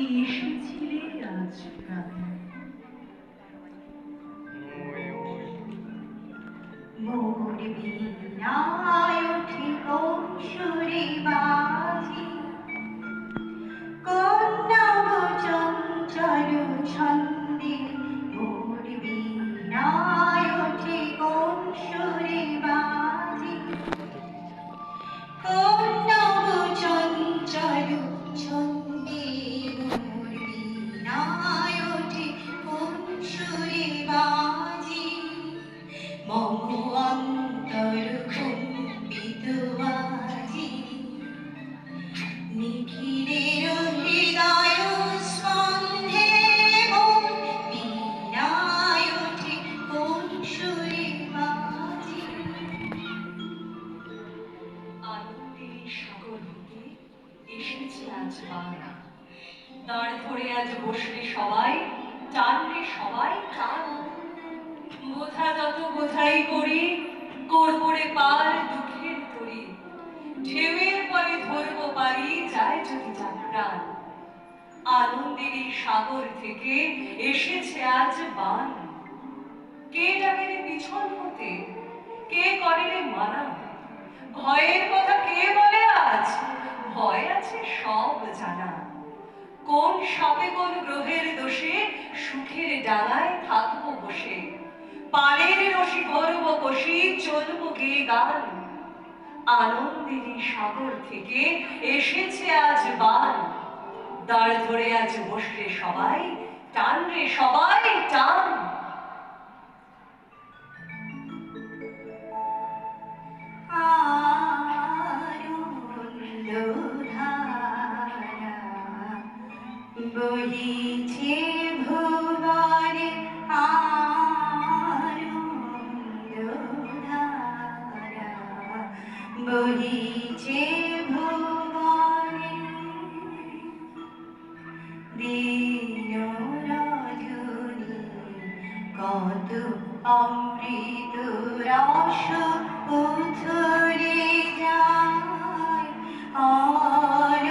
এসেছিলে আজ প্রাতে। মোর বীণায় ওঠে কৌশরে বাজি, কন্যাব চঞ্চল ছন্দে। মোর বীণায় ওঠে কৌশরে বাজি, কন্যাব চঞ্চল ছন্দে। মোর বীণায় ওঠে কৌশরে বাজি, মম অন্তর কম্পিত আজি। নিখিলের হৃদয় স্পন্দে মোর বীণায় ওঠে কোন সুরে বাজি। আনন্দের সাগর হতে এসেছে আজ বাংলা। দাঁড় ধরে আজ বসলে সবাই, টানলে সবাই টান। বোঝা যত বোঝাই করি, করবো রে পার দুঃখের তরি। ঢেউয়ের পরে ধরবো পারি, যায় যদি যান প্রাণ। আনন্দের এই সাগর থেকে এসেছে আজ বান। কে ডাকে রে পিছন হতে, কে করে রে মানা? ভয়ের কথা কে বলে আজ? ভয় আছে সব জানা। কোন সাপে কোন গ্রহের দোষে সুখের ডালায় থাকবো বসে। পালের রশি ধরবো কষি, চলবো গেয়ে গান। আনন্দের এই সাগর থেকে এসেছে আজ বান। দাঁড় ধরে আজ বসলে সবাই, টান রে সবাই টান। আনন্দধারা বহিছে ভুবনে, আনন্দধারা বহিছে ভুবনে। দিন রজনী কত অমৃত রস উথলে যায়, অনন্ত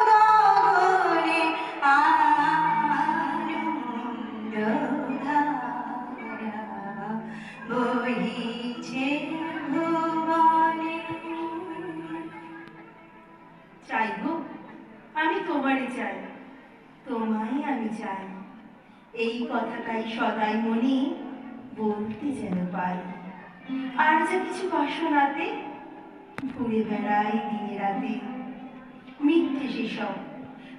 গগনে আনন্দধারা বহিছে ভুবনে। চাই গো, আমি তোমারই চাই, তোমায় আমি চাই। এই কথাটাই সদাই মনে বলতে যেন পাই। আর যে কিছু বাসনাতে ঘুরে বেড়াই দিনে রাতে। মিথ্যে সেসব,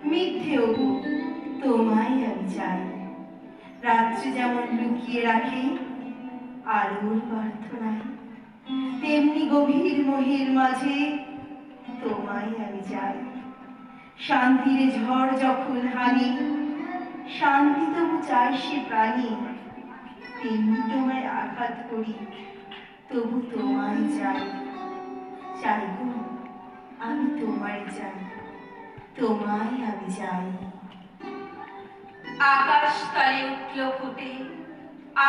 মিথ্যে ওগো, তোমায় আমি চাই। রাত্রি যেমন লুকিয়ে রাখে আলোর প্রার্থনায়, তেমনি গভীর মোহের মাঝে তোমায় আমি চাই। শান্তির ঝড় যখন হানি, শান্তি তবু চাই সে প্রাণী। তেমনি তোমায় আঘাত করি, তবু তোমায় চাই। চাই গো, আমি তোমায় চাই, তোমায় আমি চাই। আকাশ তলে উঠল ফুটে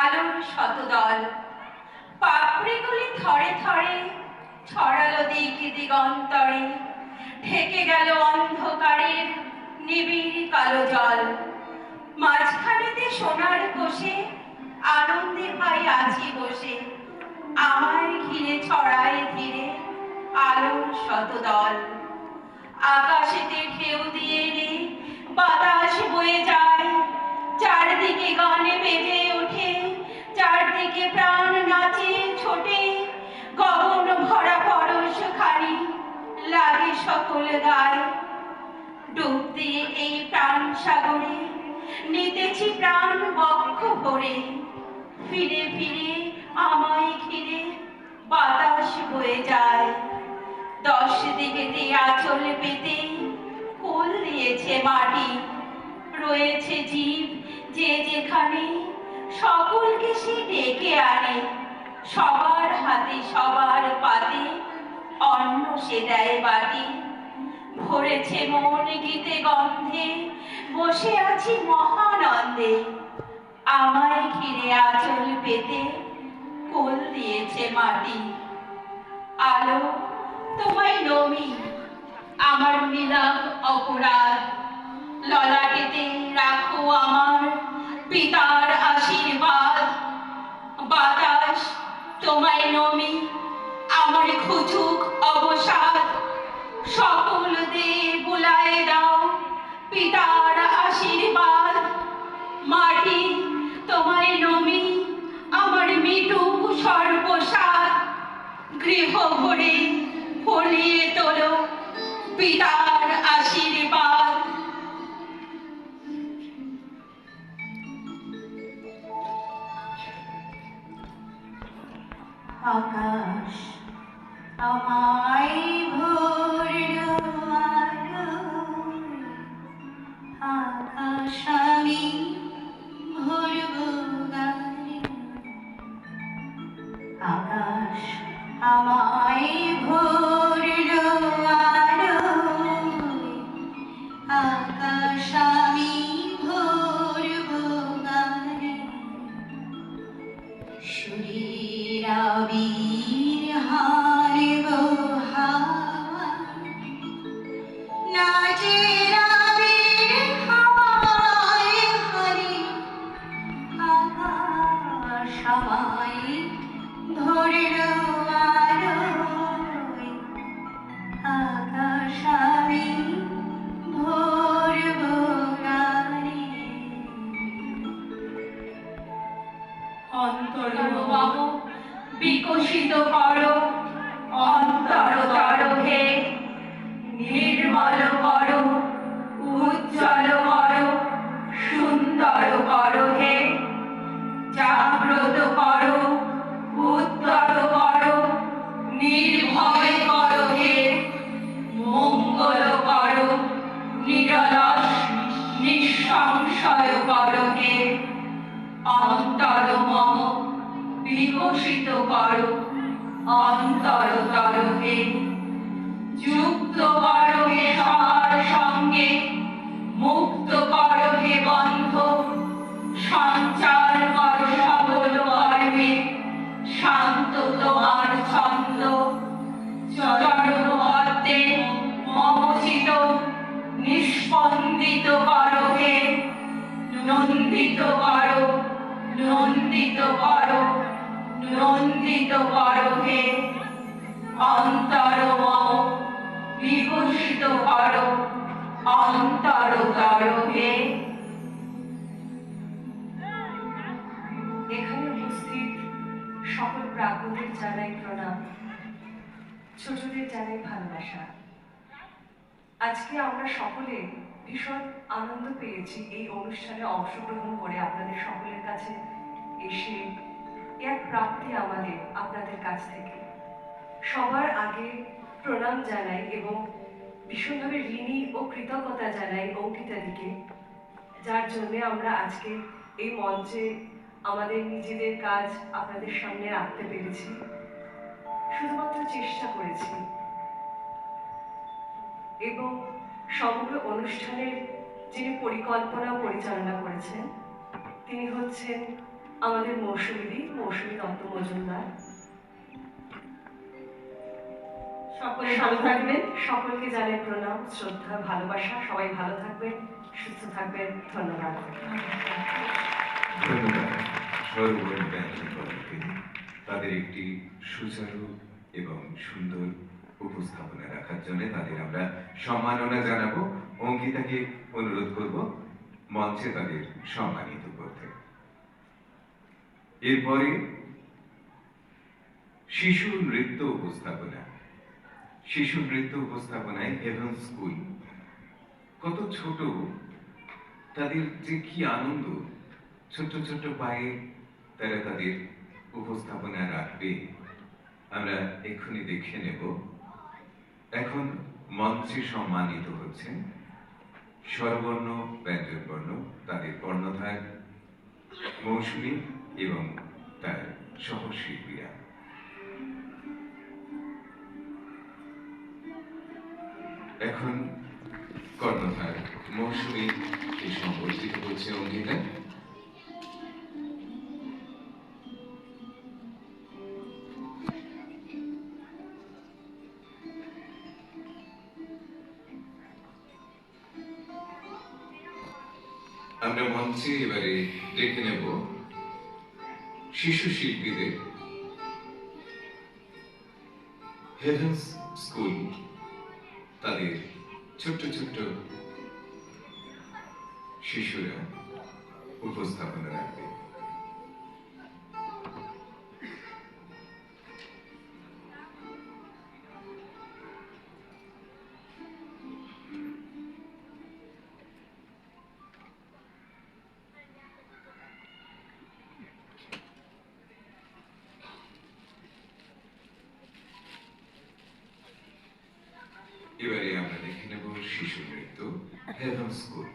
আলোর শতদল। পাপড়িগুলি থরে থরে ছড়ালো দিক দিগন্তরে। ঢেকে গেল অন্ধকারের নিবিড় কালো জল। মাঝখানেতে সোনার কোষে আনন্দে ভাই আছি বসে। আমার ঘিরে ছড়ায় ধীরে আলোর শতদল। আকাশেতে ঢেউ দিয়ে রে বাতাস বয়ে যায়, চারদিকে গানে বেজে ওঠে, চারদিকে প্রাণ নাচে ছোটে। গগন ভরা পরশ খানি লাগে সকল গায়। ডুব দিয়ে এই প্রাণ সাগরে নিতেছি প্রাণ বক্ষ ভরে। ফিরে ফিরে আমায় ঘিরে বাতাস বয়ে যায়। 10 দিকেতে আঁচল পেতে ফুল দিয়েছে মাটি। রয়েছে জীব যে যেখানে, সকলকে সে ডেকে আনে। সবার হাতে সবার পাতে অন্ন সে দেয় বাটি। ভরেছে মন গীতে গন্ধে, বসে আছি মহানন্দে। আমায় ঘিরে আঁচল পেতে কোল দিয়েছে মাটি। আলো তোমায় নমি, আমার নীলাভ অপরাধ, ললাটেতে রাখো আমার পিতার আশীর্বাদ। বাতাস তোমায় নমি, আমার খুঁজুক অবসাদ, সকল দেব বুলায়ে দাও পিতার আশীর্বাদ। মাটি তোমায় নমি, আমার মিটুক সর্বসাদ, গৃহ ভরে ফলিয়ে তোলো পিতার আশীর্বাদ। আকাশ আমায় ভরলো আলোয়, আকাশ আমি ভরবো গানে। আকাশ আমায় ভরলো আলোয়, আকাশ আমি ভরবো গানে। সুরের আবির হারবো হাওয়ায়, নাচের আবির হাওয়ায় হারে। আকাশ আমায় ধরলো আলোয়, আকাশ আমি ভরবো গানে। অন্তর মম বিকশিত করো, অন্তরতর হে নির্মল করো, উজ্জ্বল করো, সুন্দর করো হে। জাগ্রত করো, উত্তর করো, নির্ভয় করো হে। মঙ্গল করো, নিরলস নিঃসংশয় করো হে। অন্তর মম বিকশিত করো, অন্তরতর হে। যুক্ত করো হে সবার সঙ্গে, মুক্ত করো হে বন্ধ। সঞ্চার করো সকল কর্মে, শান্ত তোমার ছন্দ। চরণপদ্মে মম চিত নিস্পন্দিত করো হে। নন্দিত করো, নন্দিত করো, নন্দিত করো হে। অন্তর মম বিকশিত করো, অন্তরতর হে। এখানে উপস্থিত সকল প্রাজ্ঞদের জানাই প্রণাম, ছোটদের জানাই ভালোবাসা। আজকে আমরা সকলে ভীষণ আনন্দ পেয়েছি এই অনুষ্ঠানে অংশগ্রহণ করে আপনাদের সকলের কাছে এসে। এক প্রাপ্তি আমাদের আপনাদের কাছ থেকে। সবার আগে প্রণাম জানাই এবং ভীষণভাবে ঋণী ও কৃতজ্ঞতা জানাই অঙ্কিতাদিকে, যার জন্য আমরা আজকে এই মঞ্চে আমাদের নিজেদের কাজ আপনাদের সামনে রাখতে পেরেছি। শুধুমাত্র চেষ্টা করেছি এবং সমগ্র অনুষ্ঠানের যিনি পরিকল্পনা পরিচালনা করেছেন তিনি হচ্ছেন আমাদের মৌসুমী দত্ত মজুমদার। সকলে ভালো থাকবেন। সকলকে জানাই প্রণাম, শ্রদ্ধা, ভালোবাসা। সবাই ভালো থাকবেন, সুস্থ থাকবেন। ধন্যবাদ। ধন্যবাদ সর্বর্ণ ব্যাংকিং কলেজকে তাদের একটি সুচারু এবং সুন্দর উপস্থাপনা রাখার জন্য তাদের আমরা সম্মাননা জানাবো। অঙ্কিতাকে অনুরোধ করব মঞ্চে তাদের সম্মানিত করতে। এরপরে শিশু নৃত্য উপস্থাপনা। শিশু নৃত্য উপস্থাপনায় হেভেন স্কুল, কত ছোট, তাদের যে কি আনন্দ। ছোট্ট ছোট্ট পায়ে তারা তাদের উপস্থাপনা রাখবে, আমরা এক্ষুনি দেখে নেব। এখন মঞ্চে সম্মানিত হচ্ছেন স্বরবর্ণ ব্যঞ্জনবর্ণ, তাদের কর্ণধার মৌসুমী এবং তার সহশিল্পীরা। এখন কর্ণধার মৌসুমী এই সম্পর্কিত হচ্ছে অঙ্কিতা। আমরা মঞ্চে এবারে ডেকে নেব শিশু শিল্পীদের। হেভেন্স স্কুল তাদের ছোট্ট ছোট্ট শিশুরা উপস্থাপনা রাখবে। এবারে আমরা দেখে নেব শিশু নৃত্য হেভেন স্কুল।